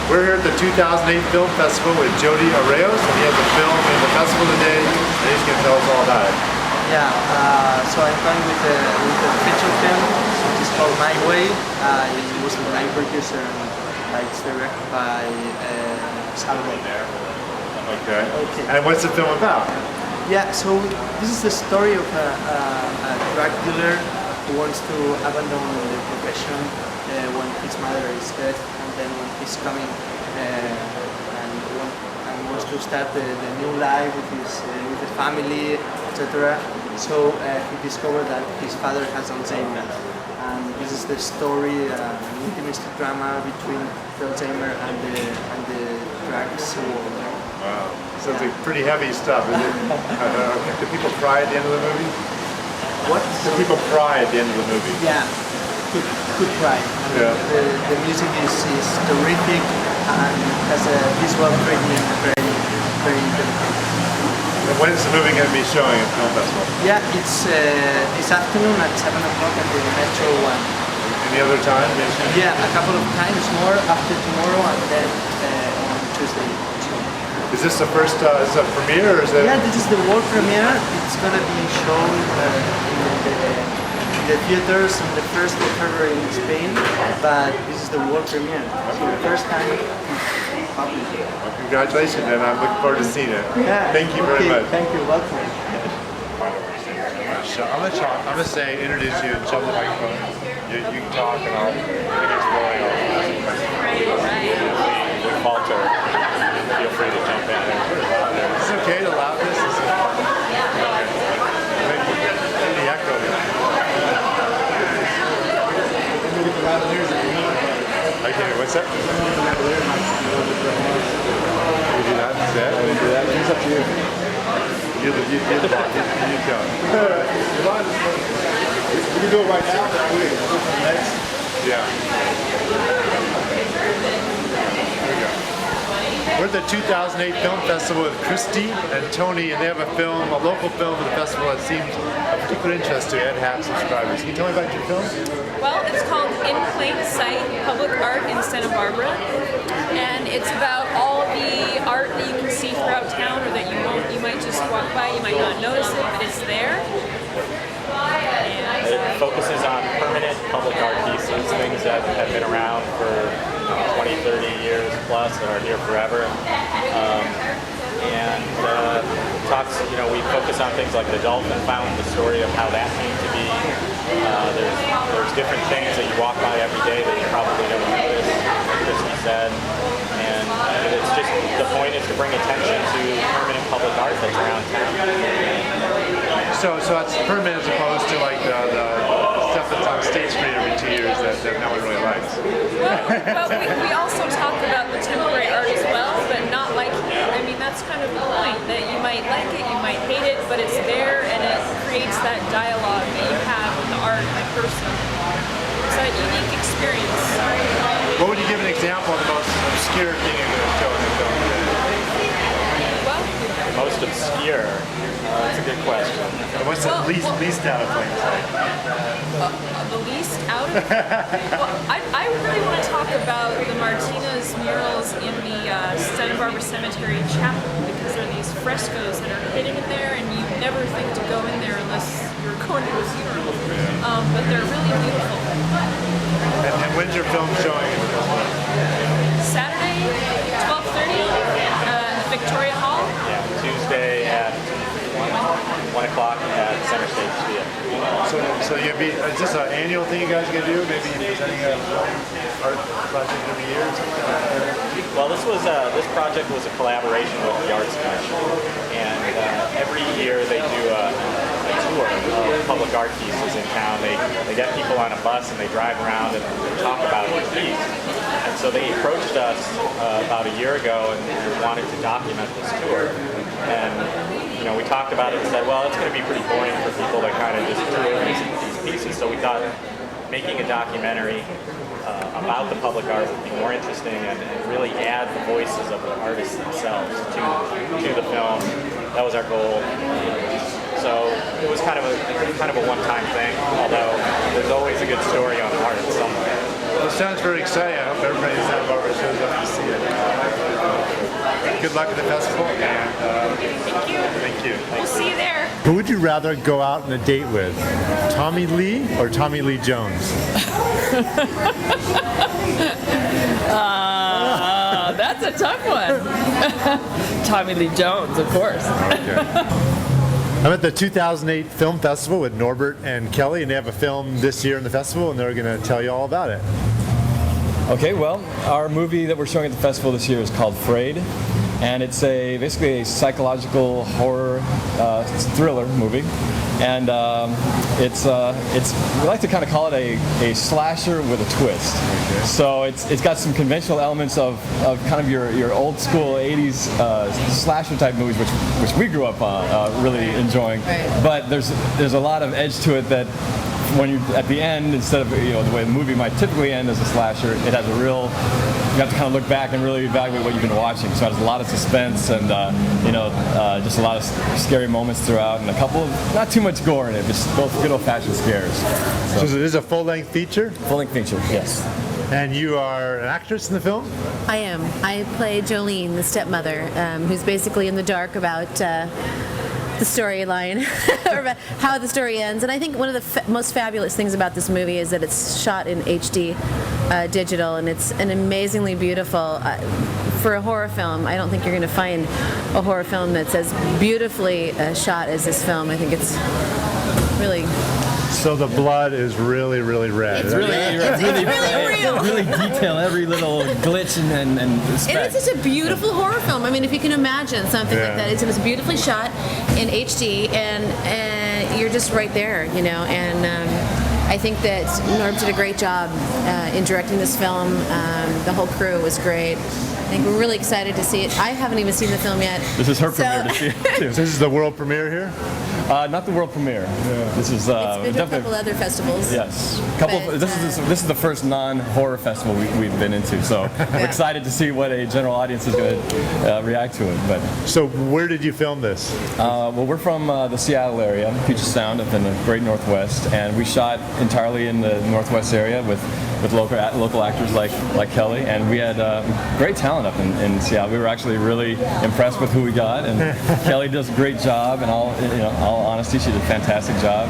We're here at the 2008 Film Festival with Jody Arreos, and he has a film in the festival today, and he's going to tell us all about it. Yeah, so I'm going with a feature film, which is called My Way. It was my producer, and it's directed by Salgot. Okay. And what's the film about? Yeah, so this is the story of a drug dealer who wants to abandon the profession when his mother is dead, and then when he's coming and wants to start the new life with the family, etc. So he discovered that his father has Alzheimer, and this is the story, an intimate drama between the Alzheimer and the drugs world. Wow, sounds like pretty heavy stuff, is it? Do people cry at the end of the movie? What? Do people cry at the end of the movie? Yeah, could cry. Yeah. The music is terrific and has a visual treatment very delicate. And when is the movie going to be showing at Film Festival? Yeah, it's this afternoon at 7 o'clock at the Metro 1. Any other time? Yeah, a couple of times more after tomorrow, and then on Tuesday. Is this the first is it a premiere, or is it? Yeah, this is the world premiere. It's going to be shown in the theaters on the 1st of February in Spain, but this is the world premiere. So the first time it's public. Well, congratulations, and I'm looking forward to seeing it. Yeah. Thank you very much. Thank you. Welcome. I'm gonna say, introduce you and show the microphone. You can talk, and when it gets rolling, We falter. Feel free to jump in. Is it okay to allow this? Maybe the echo. Okay, what's that? Can we do that instead? Can we do that? It's up to you. You're the boss. You go. We can do it right now. Next. Yeah. There we go. We're at the 2008 Film Festival with Christy and Tony, and they have a local film for the festival that seems of particular interest to Edhat subscribers. Can you tell me about your film? Well, it's called In Plain Sight, Public Art in Santa Barbara, and it's about all the art that you can see throughout town, or that you might just walk by, you might not notice it, but it's there. It focuses on permanent public art pieces, things that have been around for 20, 30 years plus, that are here forever. Talks, we focus on things like the dolphin fountain, the story of how that came to be. There's different things that you walk by every day that you probably don't notice, like Christy said. And it's just, the point is to bring attention to permanent public art that's around town. So that's permanent as opposed to like the stuff that's on State Street every 2 years that no one really likes. Well, we also talk about the temporary art as well, but not like, I mean, that's kind of the point, that you might like it, you might hate it, but it's there and it creates that dialogue that you have with the art and the person. It's a unique experience. What would you give an example of the most obscure thing you're going to show in the film today? Well, Most obscure? That's a good question. And what's the least out of plain sight? the least out of well, I really want to talk about the Martinez murals in the Santa Barbara Cemetery Chapel, because there are these frescoes that are hidden in there, and you never think to go in there unless you're going to a funeral. But they're really beautiful. And when's your film showing? Saturday, 12:30, Victoria Hall. Yeah, Tuesday at 1 o'clock at Center Stage Theater. So you'll be, is this an annual thing you guys are going to do? Maybe you're presenting a art project every year or something like that? Well, this project was a collaboration with the Arts Commission, and every year they do a tour of public art pieces in town. They get people on a bus and they drive around and talk about each piece. And so they approached us about a year ago and wanted to document this tour. And we talked about it and said, well, it's going to be pretty boring for people that kind of just tour these pieces. So we thought making a documentary about the public art would be more interesting and really add the voices of the artists themselves to the film. That was our goal. So it was kind of a one-time thing, although there's always a good story on art somewhere. Well, it sounds very exciting. I hope everybody in Santa Barbara shows up to see it. Good luck at the festival, and Thank you. thank you. We'll see you there. Who would you rather go out on a date with? Tommy Lee or Tommy Lee Jones? That's a tough one. Tommy Lee Jones, of course. I'm at the 2008 Film Festival with Norbert and Kellee, and they have a film this year in the festival, and they're going to tell you all about it. Okay, well, our movie that we're showing at the festival this year is called Frayed, and it's basically a psychological horror thriller movie, and we like to kind of call it a slasher with a twist. Okay. So it's got some conventional elements of kind of your old school 80s slasher type movies, which we grew up really enjoying. Right. But there's a lot of edge to it that when you're at the end, instead of the way the movie might typically end as a slasher, it has you have to kind of look back and really evaluate what you've been watching. So it has a lot of suspense and just a lot of scary moments throughout, and a couple of not too much gore in it, just both good old-fashioned scares. So it is a full-length feature? Full-length feature, yes. And you are an actress in the film? I am. I play Jolene, the stepmother, who's basically in the dark about the storyline, or about how the story ends. And I think one of the most fabulous things about this movie is that it's shot in HD digital, and it's an amazingly beautiful, for a horror film, I don't think you're going to find a horror film that's as beautifully shot as this film. I think it's really... So the blood is really, really red. It's really real. Really detail every little glitch and speck. It is such a beautiful horror film. I mean, if you can imagine something like that, it was beautifully shot in HD, and you're just right there, and I think that Norb did a great job in directing this film. The whole crew was great. I think we're really excited to see it. I haven't even seen the film yet. This is her premiere to see it too. This is the world premiere here? Not the world premiere. Yeah. This is it's been to a couple other festivals. Yes, this is the first non-horror festival we've been into, so we're excited to see what a general audience is going to react to it. But so, where did you film this? Well, we're from the Seattle area, Puget Sound, up in the Great Northwest, and we shot entirely in the Northwest area with local actors like Kellee, and we had great talent up in Seattle. We were actually really impressed with who we got, and Kellee does a great job. In all honesty, she did a fantastic job,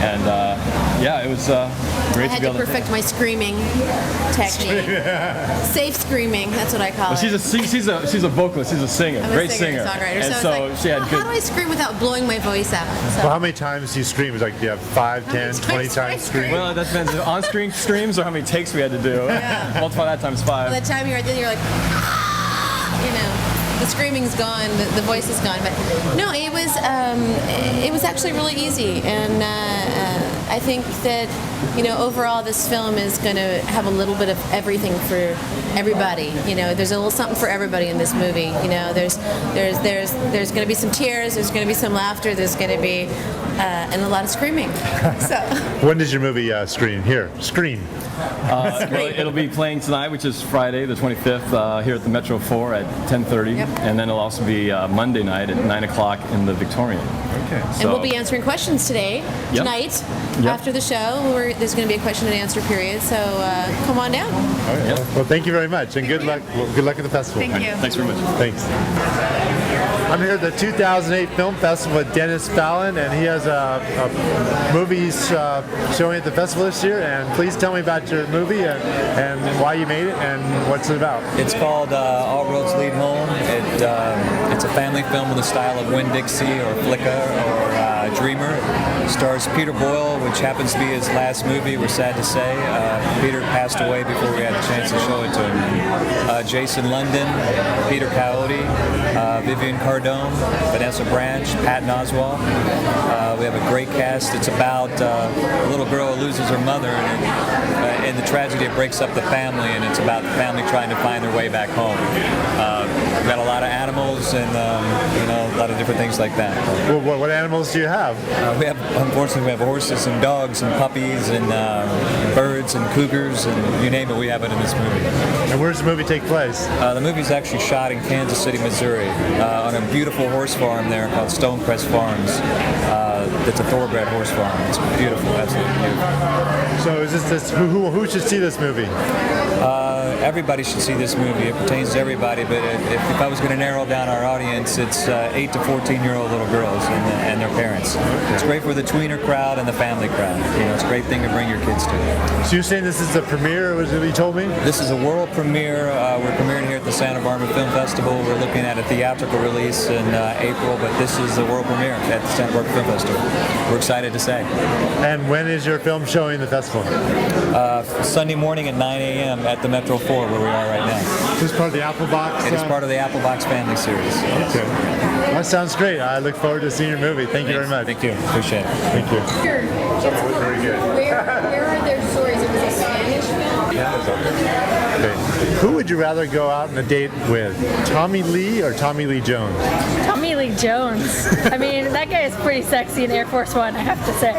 and it was great to be able to perfect my screaming technique. Safe screaming, that's what I call it. She's a vocalist, she's a singer, great singer, songwriter. And so she had good. How do I scream without blowing my voice out? So. Well, how many times do you scream? It's like, do you have 5, 10, 20 times scream? Well, that depends on-screen screams or how many takes we had to do. Yeah. Multiply that times 5. By the time you're like, the screaming's gone, the voice is gone. But no, it was actually really easy, and I think that overall this film is going to have a little bit of everything for everybody. There's a little something for everybody in this movie. There's going to be some tears, there's going to be some laughter, there's going to be and a lot of screaming. So when does your movie screen? Well, it'll be playing tonight, which is Friday the 25th, here at the Metro 4 at 10:30, and then it'll also be Monday night at 9 o'clock in the Victorian. Okay. And we'll be answering questions tonight, after the show. There's going to be a question and answer period, so come on down. Okay. Well, thank you very much, and good luck. Well, good luck at the festival. Thank you. Thanks very much. Thanks. I'm here at the 2008 Film Festival with Dennis Fallon, and he has a movie showing at the festival this year. And please tell me about your movie and why you made it and what's it about. It's called All Roads Lead Home. It's a family film in the style of Winn-Dixie or Flicka or Dreamer. It stars Peter Boyle, which happens to be his last movie, we're sad to say. Peter passed away before we had a chance to show it to him. Jason London, Peter Caoili, Vivian Cardone, Vanessa Branch, Patton Oswalt. We have a great cast. It's about a little girl who loses her mother, and in the tragedy it breaks up the family, and it's about the family trying to find their way back home. We've got a lot of animals and a lot of different things like that. Well, what animals do you have? We have unfortunately, we have horses and dogs and puppies and birds and cougars and you name it, we have it in this movie. And where does the movie take place? The movie's actually shot in Kansas City, Missouri, on a beautiful horse farm there called Stonecrest Farms. That's a thoroughbred horse farm. It's beautiful, absolutely beautiful. So is this who should see this movie? Everybody should see this movie. It pertains to everybody, but if I was going to narrow down our audience, it's 8 to 14-year-old little girls and their parents. It's great for the tweener crowd and the family crowd. You know, it's a great thing to bring your kids to. So you're saying this is a premiere, was it what you told me? This is a world premiere. We're premiering here at the Santa Barbara Film Festival. We're looking at a theatrical release in April, but this is the world premiere at the Santa Barbara Film Festival. We're excited to say. And when is your film showing in the festival? Sunday morning at 9 a.m. at the Metro 4, where we are right now. This is part of the Apple Box? It is part of the Apple Box family series. Okay. That sounds great. I look forward to seeing your movie. Thank you very much. Thank you. Appreciate it. Thank you. Very good. Where are their stories? It was a Spanish film? Okay. Who would you rather go out on a date with? Tommy Lee or Tommy Lee Jones? Tommy Lee Jones. I mean, that guy is pretty sexy in Air Force One, I have to say.